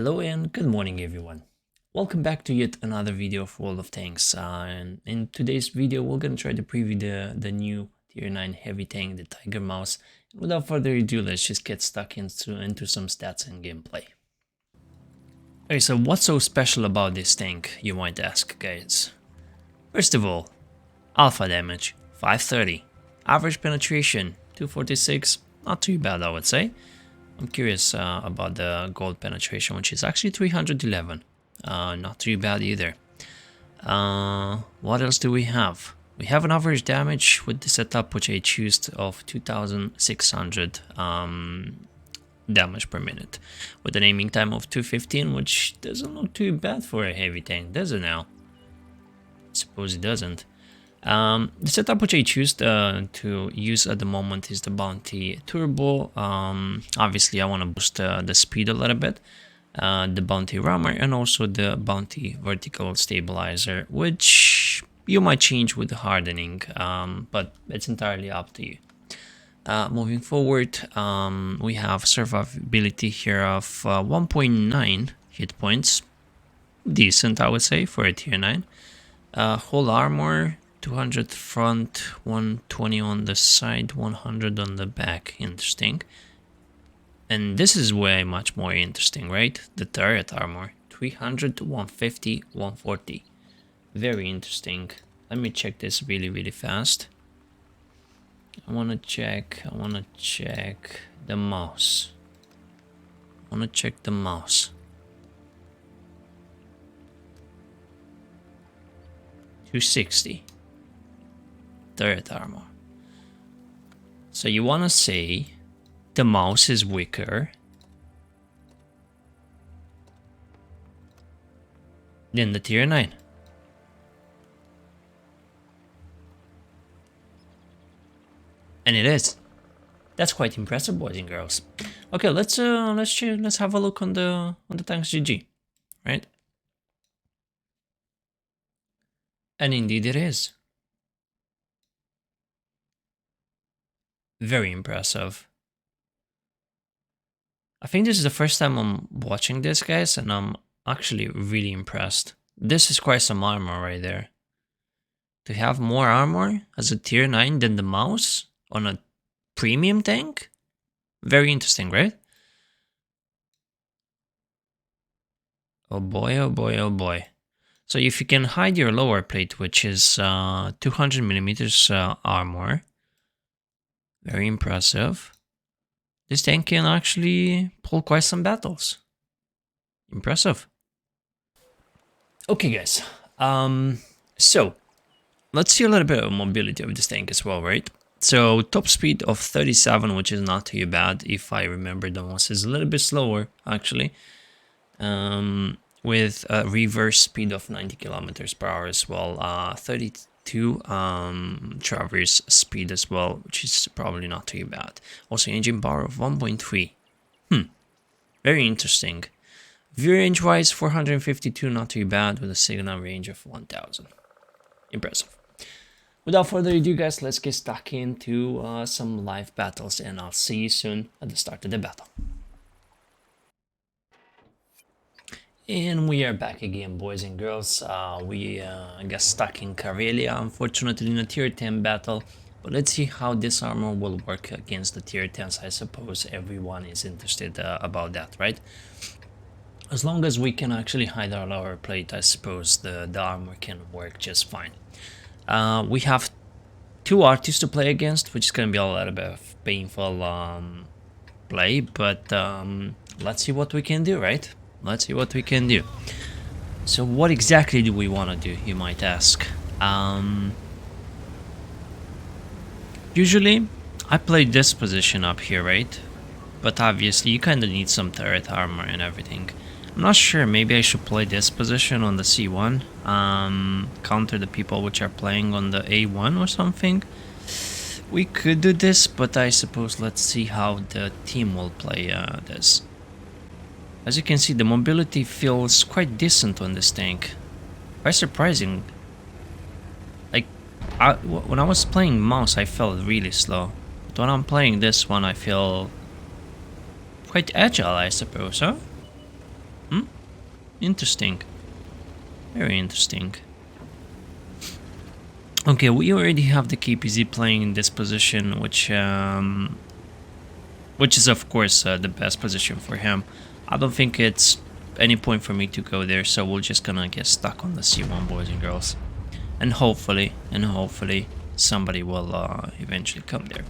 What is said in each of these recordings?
Hello and good morning everyone. Welcome back to yet another video of World of Tanks. And in today's video we're gonna try to preview the new tier 9 heavy tank, the Tiger Mouse. And without further ado, let's just get stuck into some stats and gameplay. Okay, so what's so special about this tank, you might ask, guys? First of all, alpha damage 530, average penetration 246, not too bad I would say. I'm curious about the gold penetration, which is actually 311. Not too bad either. What else do we have? We have an average damage with the setup, which I choose, of 2600 damage per minute, with an aiming time of 215, which doesn't look too bad for a heavy tank, does it now? I suppose it doesn't. The setup which I choose to use at the moment is the Bounty Turbo. Obviously I want to boost the speed a little bit, the Bounty Rammer, and also the Bounty Vertical Stabilizer, which you might change with the hardening, but it's entirely up to you. Moving forward, we have survivability here of 1.9 hit points, decent I would say for a tier 9. Whole armor 200 front, 120 on the side, 100 on the back. Interesting. And this is way much more interesting, right? The turret armor 300, 150, 140. Very interesting. Let me check this really fast. I want to check the mouse. I want to check the mouse. 260. Turret armor. So you want to say the mouse is weaker than the tier 9. And it is. That's quite impressive, boys and girls. Okay, let's have a look on the tanks GG, right? And indeed it is. Very impressive. I think this is the first time I'm watching this, guys, and I'm actually really impressed. This is quite some armor right there. To have more armor as a tier 9 than the mouse on a premium tank? Very interesting, right? Oh boy, oh boy, oh boy. So if you can hide your lower plate, which is 200 millimeters armor, very impressive. This tank can actually pull quite some battles. Impressive. Okay, guys. So let's see a little bit of mobility of this tank as well, right? So top speed of 37, which is not too bad. If I remember, the mouse is a little bit slower actually. With a reverse speed of 90 kilometers per hour as well. 32 traverse speed as well, which is probably not too bad. Also engine power of 1.3. Very interesting. View range wise 452, not too bad, with a signal range of 1000. Impressive. Without further ado, guys, let's get stuck into some live battles, and I'll see you soon at the start of the battle. And we are back again, boys and girls. We got stuck in Karelia, unfortunately, in a tier 10 battle. But let's see how this armor will work against the tier 10s. I suppose everyone is interested about that, right? As long as we can actually hide our lower plate, I suppose the armor can work just fine. We have two artists to play against, which is going to be a little bit of painful play. But let's see what we can do, right? Let's see what we can do. So what exactly do we want to do, you might ask? Usually I play this position up here, right? But obviously you kind of need some turret armor and everything. I'm not sure, maybe I should play this position on the C1, counter the people which are playing on the A1 or something. We could do this, but I suppose let's see how the team will play this. As you can see, the mobility feels quite decent on this tank. Quite surprising. Like, when I was playing mouse, I felt really slow. But when I'm playing this one, I feel quite agile, I suppose, huh? Hmm? Interesting. Very interesting. Okay, we already have the KPZ playing in this position, which is of course the best position for him. I don't think it's any point for me to go there, so we're just gonna get stuck on the C1, boys and girls, and hopefully somebody will eventually come there.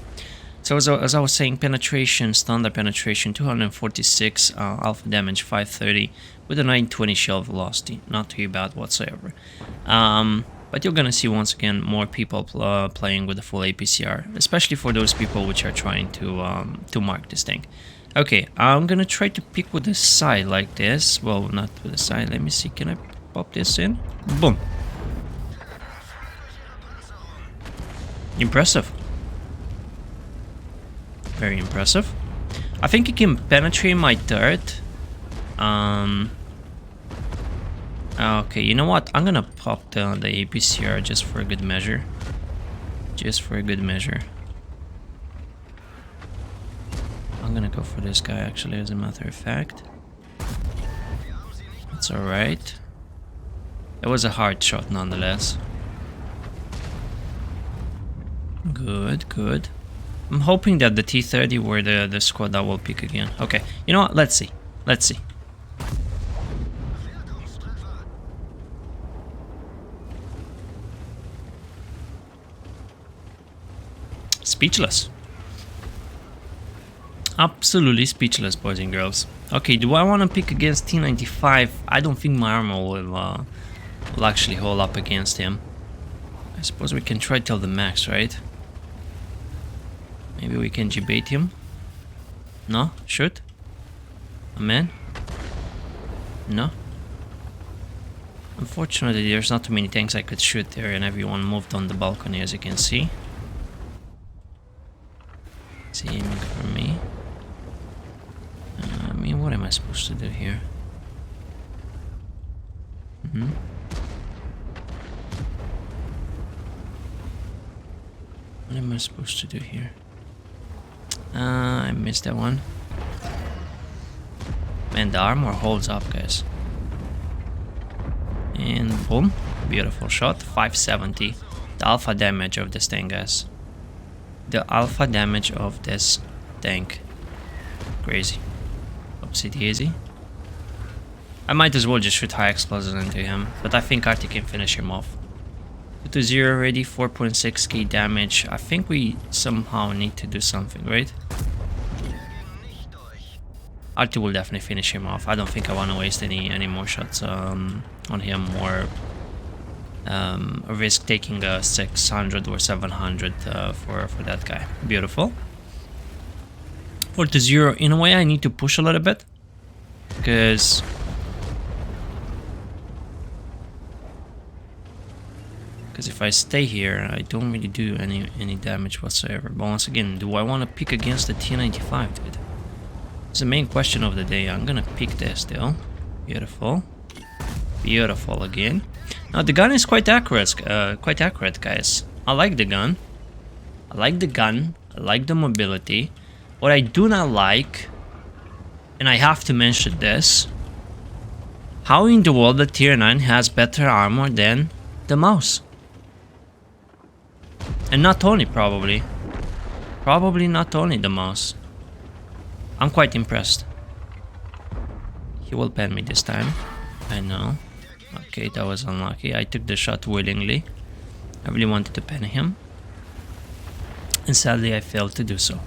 So as I was saying, penetration, standard penetration 246, alpha damage 530 with a 920 shell velocity, not too bad whatsoever. But you're gonna see once again more people playing with the full APCR, especially for those people which are trying to mark this tank. Okay, I'm gonna try to pick with the side like this. Well, not with the side. Let me see. Can I pop this in? Boom. Impressive. Very impressive. I think he can penetrate my turret. Okay, you know what? I'm gonna pop the APCR just for a good measure. Just for a good measure. I'm gonna go for this guy actually, as a matter of fact. It's alright. It was a hard shot nonetheless. Good, good. I'm hoping that the T-30 were the squad that will pick again. Okay, you know what? Let's see. Let's see. Speechless. Absolutely speechless, boys and girls. Okay, do I want to pick against T95? I don't think my armor will actually hold up against him. I suppose we can try till the max, right? Maybe we can debate him. No? Shoot? A man? No? Unfortunately, there's not too many tanks I could shoot there, and everyone moved on the balcony, as you can see. Is he aiming for me? I mean, what am I supposed to do here? What am I supposed to do here? I missed that one. Man, the armor holds up, guys. And boom, beautiful shot, 570. The alpha damage of this tank, guys. The alpha damage of this tank. Crazy. Oopsie daisy. I might as well just shoot high explosives into him, but I think Artie can finish him off. 2-0 already, 4.6k damage. I think we somehow need to do something, right? Artie will definitely finish him off. I don't think I want to waste any more shots on him, or risk taking a 600 or 700 for that guy. Beautiful. 4-0. In a way, I need to push a little bit, because if I stay here, I don't really do any damage whatsoever. But once again, do I want to pick against the T95, dude? It's the main question of the day. I'm gonna pick this still. Beautiful. Beautiful again. Now the gun is quite accurate, guys. I like the gun. I like the gun. I like the mobility. What I do not like, and I have to mention this, how in the world the tier 9 has better armor than the mouse? And not only, probably not only the mouse. I'm quite impressed. He will pen me this time. I know. Okay, that was unlucky. I took the shot willingly. I really wanted to pen him. And sadly I failed to do so.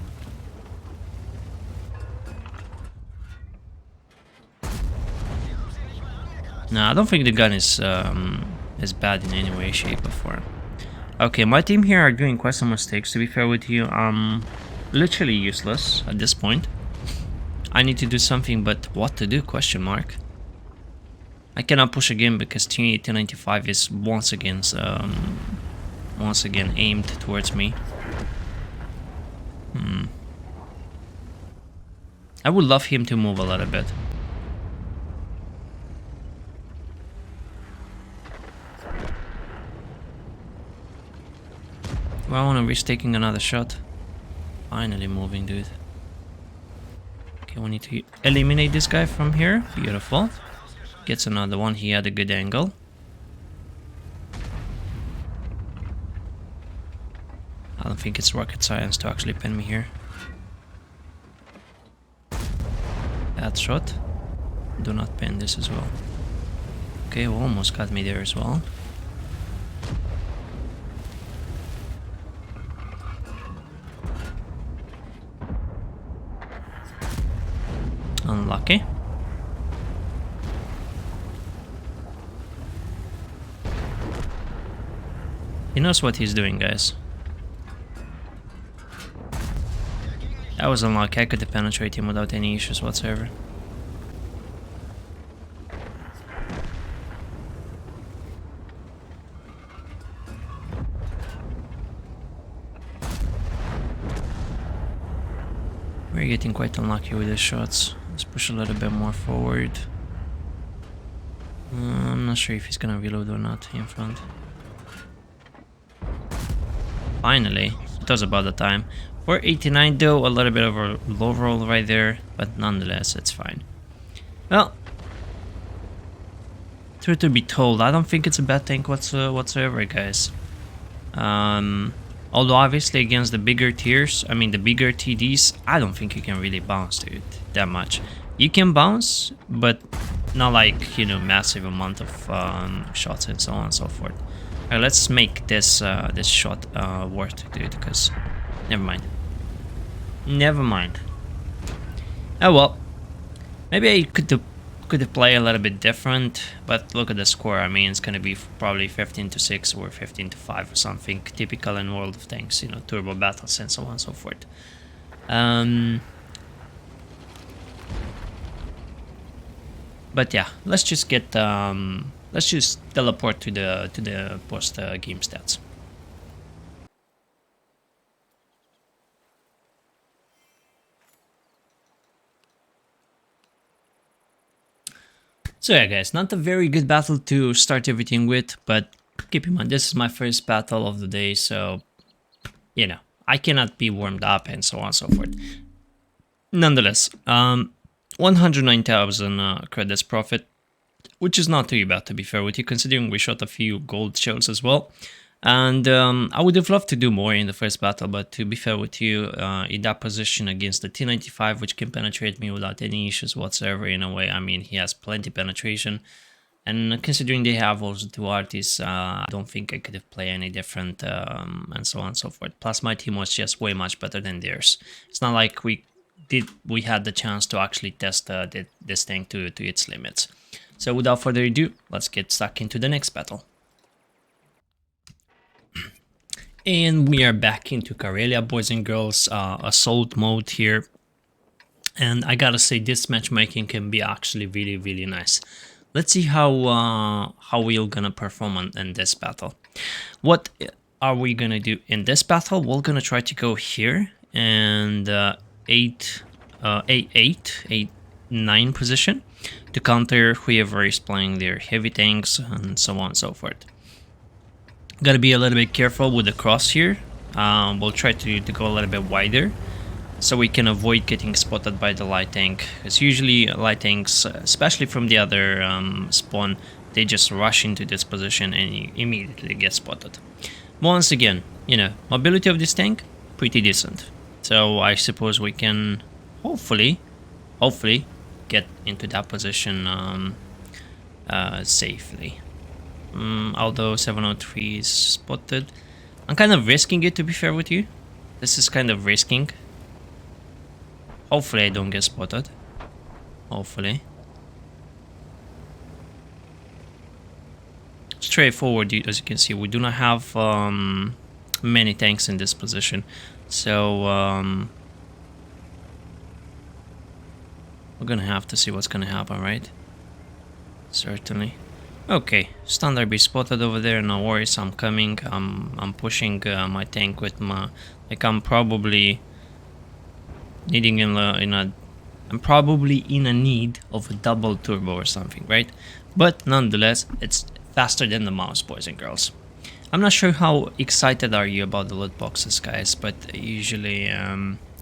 No, I don't think the gun is bad in any way, shape or form. Okay, my team here are doing quite some mistakes, to be fair with you. Literally useless at this point. I need to do something, but what to do? Question mark. I cannot push again because T95 is once again aimed towards me. I would love him to move a little bit. Do I want to risk taking another shot? Finally moving, dude. Okay, we need to eliminate this guy from here. Beautiful. Gets another one. He had a good angle. I don't think it's rocket science to actually pin me here. Bad shot. Do not pin this as well. Okay, almost got me there as well. Unlucky. He knows what he's doing, guys. That was unlucky. I could have penetrated him without any issues whatsoever. We're getting quite unlucky with the shots. Let's push a little bit more forward. I'm not sure if he's gonna reload or not in front. Finally, it was about the time. 489 though, a little bit of a low roll right there, but nonetheless, it's fine. Well, truth to be told, I don't think it's a bad tank whatsoever, guys. Although obviously against the bigger tiers, I mean the bigger TDs, I don't think you can really bounce to it that much. You can bounce, but not like, you know, massive amount of shots and so on and so forth. Alright, let's make this this shot worth it, dude, because never mind. Never mind. Oh well. Maybe I could play a little bit different, but look at the score. I mean, it's gonna be probably 15-6 or 15-5 or something, typical in World of Tanks, you know, turbo battles and so on and so forth. But yeah, let's just get let's just teleport to the post game stats. So yeah, guys, not a very good battle to start everything with, but keep in mind, this is my first battle of the day, so, you know, I cannot be warmed up and so on and so forth. Nonetheless, 109,000 credits profit, which is not too bad, to be fair with you, considering we shot a few gold shells as well. And I would have loved to do more in the first battle, but to be fair with you, in that position against the T95, which can penetrate me without any issues whatsoever in a way, I mean, he has plenty penetration. And considering they have also two artists, I don't think I could have played any different and so on and so forth. Plus my team was just way much better than theirs. It's not like we had the chance to actually test this tank to its limits. So without further ado, let's get stuck into the next battle. And we are back into Karelia, boys and girls, assault mode here. And I gotta say, this matchmaking can be actually really, really nice. Let's see how we're gonna perform in this battle. What are we gonna do in this battle? We're gonna try to go here and 8-9 position to counter whoever is playing their heavy tanks and so on and so forth. Gotta be a little bit careful with the cross here. We'll try to go a little bit wider so we can avoid getting spotted by the light tank. Because usually light tanks, especially from the other spawn, they just rush into this position and you immediately get spotted. Once again, you know, mobility of this tank, pretty decent. So I suppose we can hopefully get into that position safely. Although 703 is spotted. I'm kind of risking it, to be fair with you. This is kind of risking. Hopefully I don't get spotted. Hopefully. Straightforward, as you can see, we do not have many tanks in this position. So we're gonna have to see what's gonna happen, right? Certainly. Okay, standard be spotted over there, no worries, I'm coming. I'm pushing my tank with my, like, I'm probably needing I'm probably in a need of a double turbo or something, right? But nonetheless, it's faster than the mouse, boys and girls. I'm not sure how excited are you about the loot boxes, guys, but usually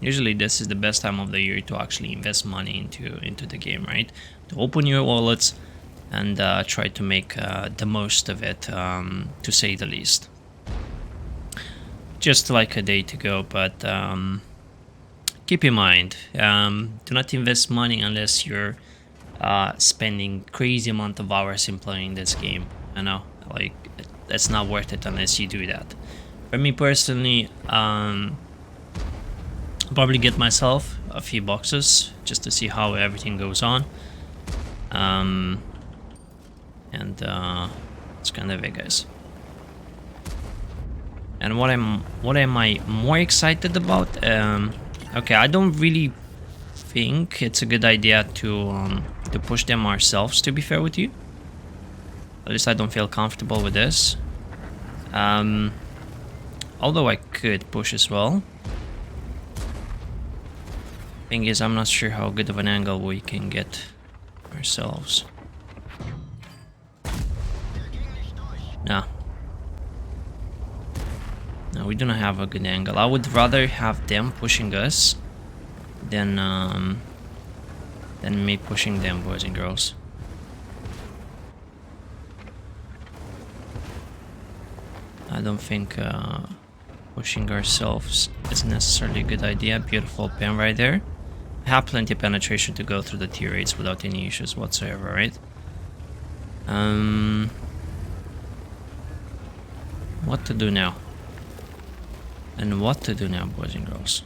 this is the best time of the year to actually invest money into the game, right? To open your wallets, and try to make the most of it, to say the least. Just like a day to go, but keep in mind, do not invest money unless you're spending crazy amount of hours in playing this game. I know, like, that's not worth it unless you do that. For me personally, I'll probably get myself a few boxes just to see how everything goes on. And it's kind of it, guys. And what am I more excited about? Okay, I don't really think it's a good idea to push them ourselves, to be fair with you. At least I don't feel comfortable with this. Although I could push as well. Thing is, I'm not sure how good of an angle we can get ourselves. No. No, we do not have a good angle. I would rather have them pushing us than me pushing them, boys and girls. I don't think pushing ourselves is necessarily a good idea. Beautiful pen right there. I have plenty of penetration to go through the tier 8s without any issues whatsoever, right? What to do now? And what to do now, boys and girls?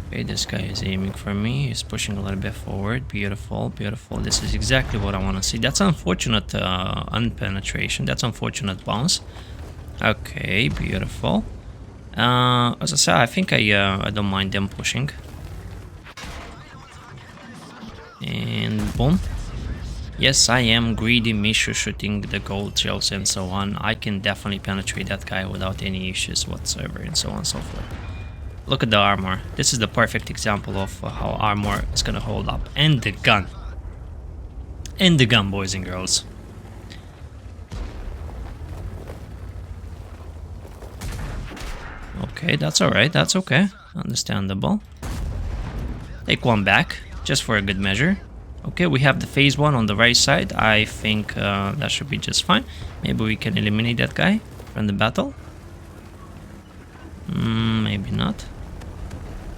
Okay, this guy is aiming for me. He's pushing a little bit forward. Beautiful, beautiful. This is exactly what I want to see. That's unfortunate unpenetration. That's unfortunate bounce. Okay, beautiful. As I said, I think I don't mind them pushing. And boom. Yes, I am greedy Mishu shooting the gold shells and so on. I can definitely penetrate that guy without any issues whatsoever and so on and so forth. Look at the armor. This is the perfect example of how armor is gonna hold up. And the gun. And the gun, boys and girls. Okay, that's alright. That's okay. Understandable. Take one back, just for a good measure. Okay, we have the phase 1 on the right side. I think that should be just fine. Maybe we can eliminate that guy from the battle. Maybe not.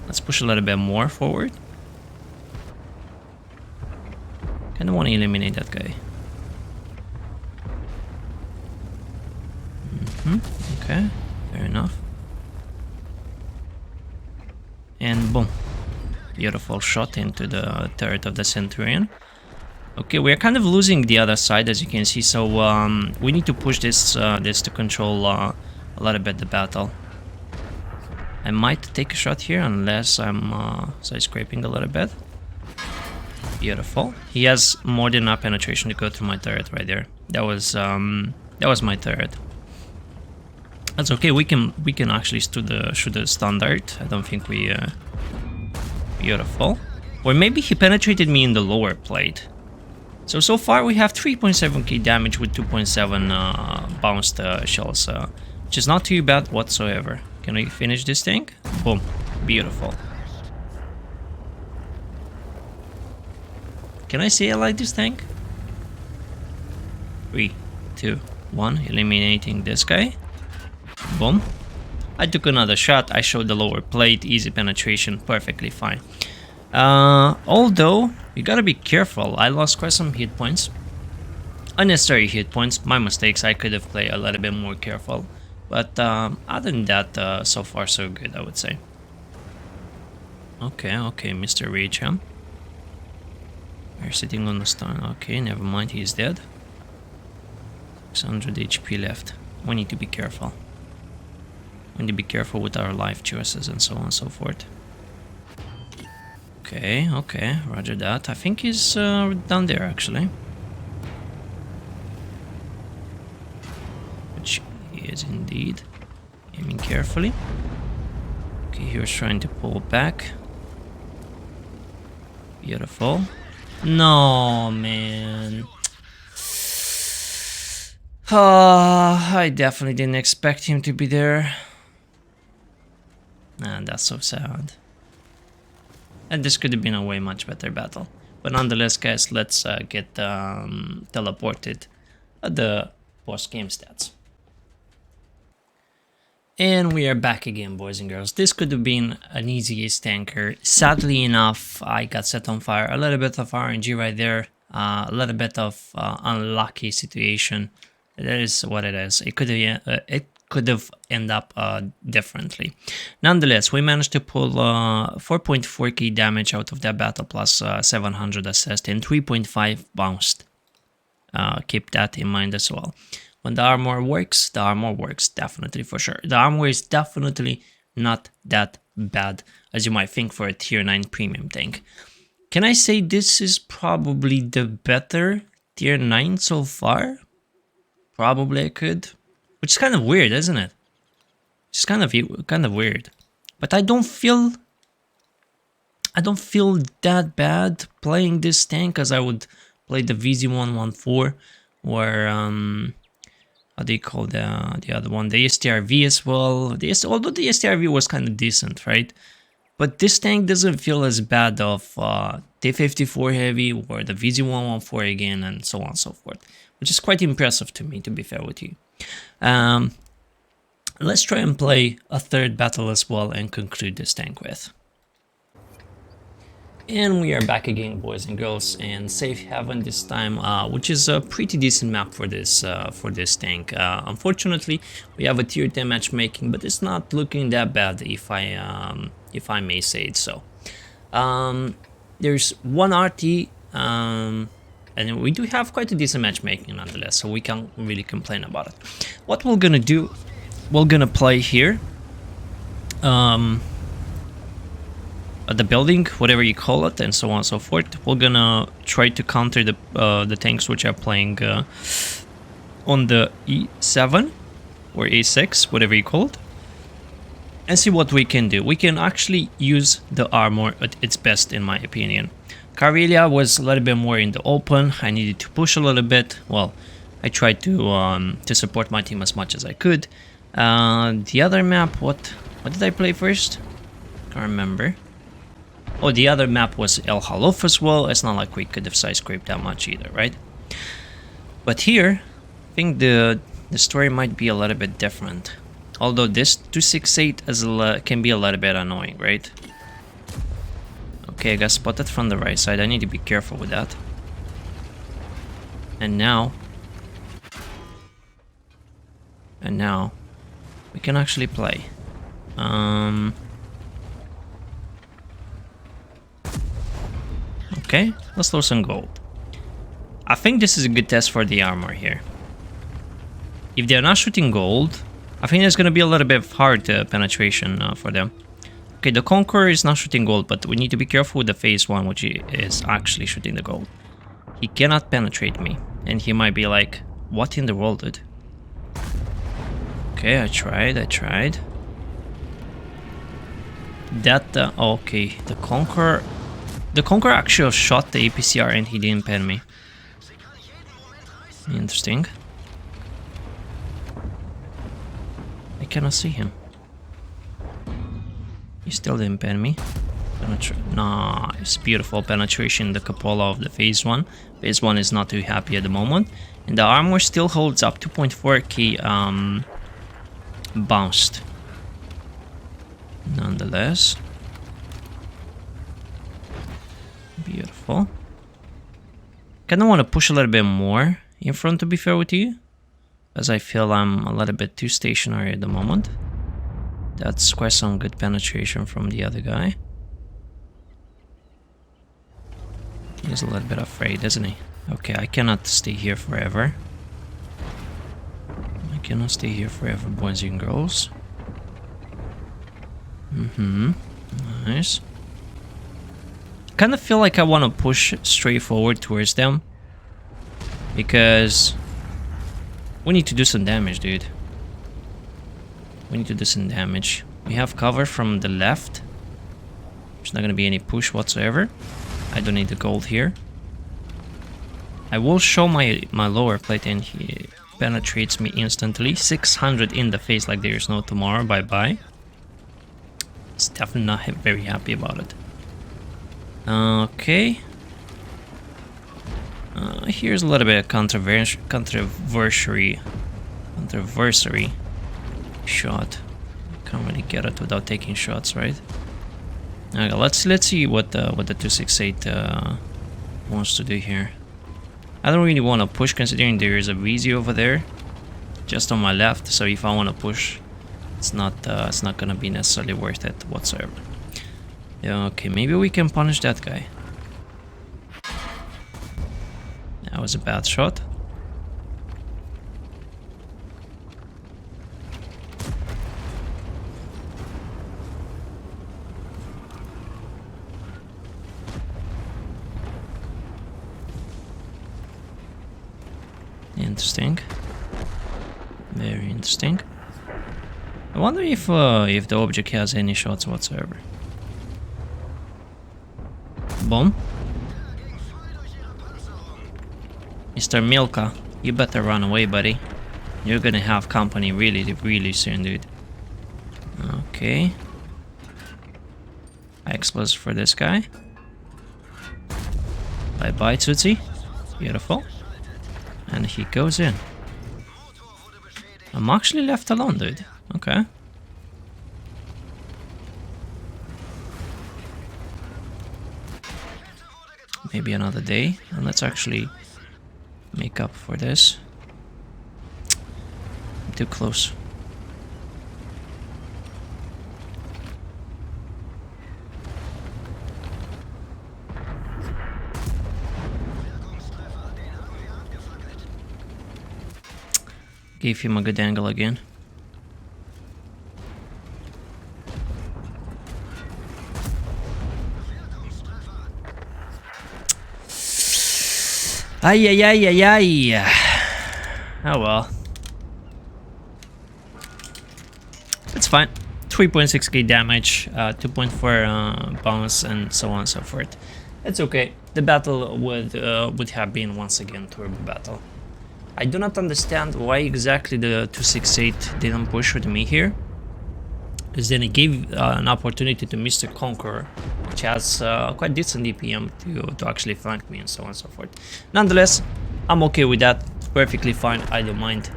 Let's push a little bit more forward. Kinda want to eliminate that guy. Okay, fair enough. And boom. Beautiful shot into the turret of the Centurion. Okay, we're kind of losing the other side, as you can see, so we need to push this to control a little bit the battle. I might take a shot here unless I'm side-scraping a little bit. Beautiful. He has more than enough penetration to go through my turret right there. That was my turret. That's okay. We can actually shoot the standard. I don't think we. Beautiful. Or maybe he penetrated me in the lower plate. So far we have 3.7k damage with 2.7 bounced shells, which is not too bad whatsoever. Can we finish this thing? Boom. Beautiful. Can I say I like this tank? 3, 2, 1. Eliminating this guy. Boom. I took another shot. I showed the lower plate. Easy penetration. Perfectly fine. Although, you gotta be careful. I lost quite some hit points. Unnecessary hit points. My mistakes. I could have played a little bit more careful. But other than that, so far so good, I would say. Okay, Mr. Raycham. We're sitting on the stun. Okay, never mind, he's dead. 600 HP left. We need to be careful. We need to be careful with our life choices and so on and so forth. Okay, roger that. I think he's down there actually. Which he is indeed. Aiming carefully. Okay, he was trying to pull back. Beautiful. No, man. I definitely didn't expect him to be there. And that's so sad. And this could have been a way much better battle. But nonetheless, guys, let's get teleported at the post-game stats. And we are back again, boys and girls. This could have been an easy ace tanker. Sadly enough, I got set on fire. A little bit of RNG right there. A little bit of unlucky situation. That is what it is. It could have ended up differently. Nonetheless, we managed to pull 4.4k damage out of that battle plus 700 assist and 3.5 bounced. Keep that in mind as well. When the armor works, definitely for sure. The armor is definitely not that bad as you might think for a tier 9 premium tank. Can I say this is probably the better tier 9 so far? Probably I could. Which is kind of weird, isn't it? It's kind of weird. But I don't feel that bad playing this tank as I would play the VZ114 or how do you call the other one? The STRV as well. Although the STRV was kind of decent, right? But this tank doesn't feel as bad of T54 heavy or the VZ114 again and so on and so forth. Which is quite impressive to me, to be fair with you. Let's try and play a third battle as well and conclude this tank with. And we are back again, boys and girls, and Safe Haven this time, which is a pretty decent map for this tank. Unfortunately, we have a tier 10 matchmaking, but it's not looking that bad if I may say it so. There's one RT, and we do have quite a decent matchmaking nonetheless, so we can't really complain about it. What we're gonna do, we're gonna play here. At the building, whatever you call it, and so on and so forth. We're gonna try to counter the tanks which are playing on the E7 or A6, whatever you call it, and see what we can do. We can actually use the armor at its best, in my opinion. Karelia was a little bit more in the open. I needed to push a little bit. Well, I tried to support my team as much as I could. The other map, what did I play first? Can't remember. Oh, the other map was El Halof as well. It's not like we could have side-scraped that much either, right? But here, I think the story might be a little bit different. Although this 268 can be a little bit annoying, right? Okay, I got spotted from the right side. I need to be careful with that. And now we can actually play. Okay, let's throw some gold. I think this is a good test for the armor here. If they're not shooting gold, I think there's gonna be a little bit of hard penetration for them. Okay, the Conqueror is not shooting gold, but we need to be careful with the phase 1, which is actually shooting the gold. He cannot penetrate me, and he might be like, what in the world, dude? Okay, I tried. That, okay, the Conqueror actually shot the APCR and he didn't pen me. Interesting. I cannot see him. He still didn't pen me. Nice, beautiful penetration in the cupola of the phase 1. Phase 1 is not too happy at the moment. And the armor still holds up 2.4k bounced. Nonetheless. Beautiful. Kinda want to push a little bit more in front, to be fair with you, as I feel I'm a little bit too stationary at the moment. That's quite some good penetration from the other guy. He's a little bit afraid, isn't he? Okay, I cannot stay here forever. Boys and girls. Nice. Kind of feel like I want to push straight forward towards them, because we need to do some damage, dude. We need to do some damage. We have cover from the left. There's not going to be any push whatsoever. I don't need the gold here. I will show my lower plate, and he penetrates me instantly. 600 in the face like there is no tomorrow. Bye-bye. It's definitely not very happy about it. Okay. Here's a little bit of controversy shot. Can't really get it without taking shots, right? Okay, let's see what the 268 wants to do here. I don't really want to push, considering there is a VZ over there, just on my left. So if I want to push, it's not gonna be necessarily worth it whatsoever. Yeah, okay, maybe we can punish that guy. That was a bad shot. Interesting. Very interesting. I wonder if the object has any shots whatsoever. Boom. Mr. Milka, you better run away, buddy. You're gonna have company really soon, dude. Okay. Explosive for this guy. Bye bye, Tootsie. Beautiful. And he goes in. I'm actually left alone, dude. Okay. Maybe another day. And let's actually make up for this. I'm too close. Gave him a good angle again. Ay ay ay ay ay. Oh well. It's fine. 3.6k damage, 2.4 bounce, and so on and so forth. It's okay. The battle would have been once again turbo battle. I do not understand why exactly the 268 didn't push with me here, because then it gave an opportunity to Mr. Conqueror, which has quite decent DPM to actually flank me and so on and so forth. Nonetheless, I'm okay with that. Perfectly fine. I don't mind.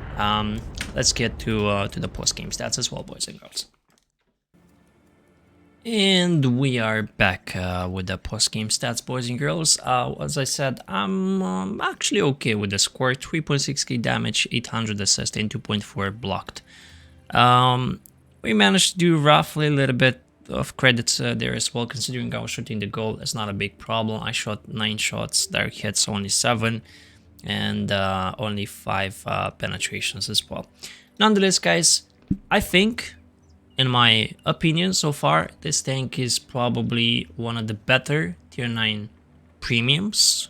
Let's get to the post-game stats as well, boys and girls. And we are back with the post-game stats, boys and girls. As I said, I'm actually okay with the score. 3.6k damage, 800 assist, and 2.4 blocked. We managed to do roughly a little bit of credits there as well, considering I was shooting the goal. It's not a big problem. I shot 9 shots, direct hits only 7, and only 5 penetrations as well. Nonetheless, guys, I think, in my opinion so far, this tank is probably one of the better tier 9 premiums,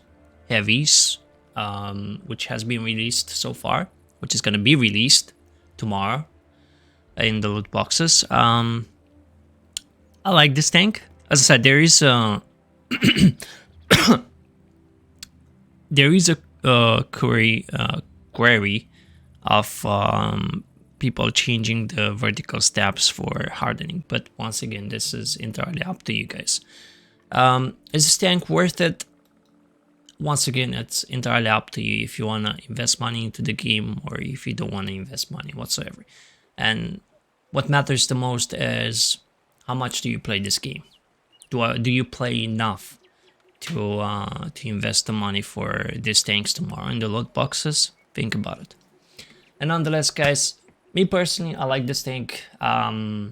heavies, which has been released so far, which is going to be released tomorrow in the loot boxes. I like this tank. As I said, there is a query of people changing the vertical steps for hardening, but once again, this is entirely up to you guys. Is this tank worth it? Once again, it's entirely up to you if you want to invest money into the game or if you don't want to invest money whatsoever. And what matters the most is how much do you play this game? Do you play enough to invest the money for these tanks tomorrow in the loot boxes? Think about it. And nonetheless, guys, me personally, I like this tank. I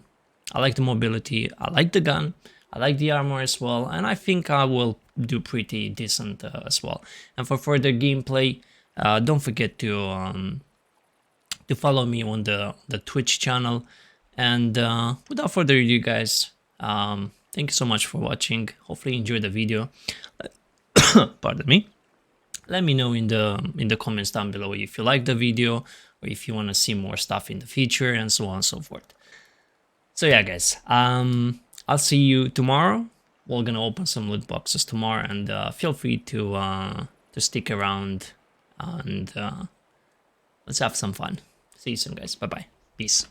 like the mobility. I like the gun. I like the armor as well. And I think I will do pretty decent as well. And for further gameplay, don't forget to follow me on the Twitch channel. And without further ado, guys, thank you so much for watching. Hopefully you enjoyed the video. Pardon me. Let me know in the comments down below if you like the video or if you want to see more stuff in the future and so on and so forth. So yeah, guys, I'll see you tomorrow. We're gonna open some loot boxes tomorrow, and feel free to stick around and let's have some fun. See you soon, guys. Bye bye. Peace.